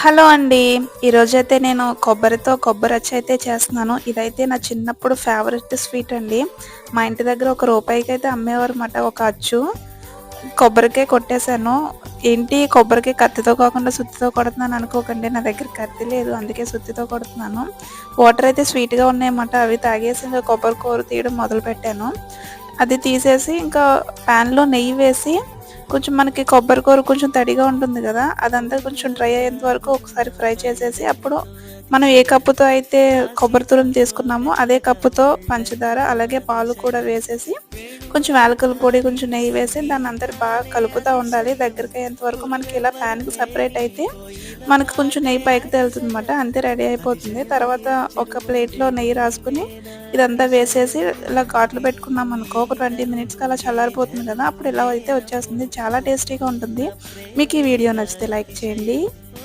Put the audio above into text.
Hello అండి. ఈరోజైతే నేను కొబ్బరితో కొబ్బరచ్చ అయితే చేస్తున్నాను. ఇదైతే నా చిన్నప్పుడు ఫేవరెట్ స్వీట్ అండి. మా ఇంటి దగ్గర ఒక రూపాయికైతే అమ్మేవారన్నమాట ఒక అచ్చు. కొబ్బరికాయ కొట్టేశాను. ఏంటి కొబ్బరికాయ కత్తితో కాకుండా సుత్తితో కొడుతున్నాను అనుకోకండి. నా దగ్గర కత్తి లేదు. అందుకే సుత్తితో కొడుతున్నాను. వాటర్ అయితే స్వీట్‌గా ఉన్నాయన్నమాట. అవి తాగేసి ఇంకా కొబ్బరి కూర తీయడం మొదలుపెట్టాను. అది తీసేసి ఇంకా ప్యాన్‌లో నెయ్యి వేసి కొంచెం మనకి కొబ్బరి కూర కొంచెం తడిగా ఉంటుంది కదా, అదంతా కొంచెం డ్రై అయ్యేంత వరకు ఒకసారి ఫ్రై చేసేసి అప్పుడు మనం ఏ కప్పుతో అయితే కొబ్బరి తురుము తీసుకున్నామో అదే కప్పుతో పంచదార అలాగే పాలు కూడా వేసేసి కొంచెం యాలకుల పొడి కొంచెం నెయ్యి వేసి దాన్ని అంతా బాగా కలుపుతూ ఉండాలి. దగ్గరికి అయ్యేంత వరకు మనకి ఇలా ప్యాన్కి సపరేట్ అయితే మనకు కొంచెం నెయ్యి పైకి తేలుతుంది అనమాట. అంతే రెడీ అయిపోతుంది. తర్వాత ఒక ప్లేట్లో నెయ్యి రాసుకుని ఇదంతా వేసేసి ఇలా ఘాట్లు పెట్టుకున్నాం అనుకో ఒక 20 మినిట్స్కి అలా చల్లారిపోతుంది కదా, అప్పుడు ఇలా అయితే వచ్చేస్తుంది. చాలా టేస్టీగా ఉంటుంది. మీకు ఈ వీడియో నచ్చితే లైక్ చేయండి.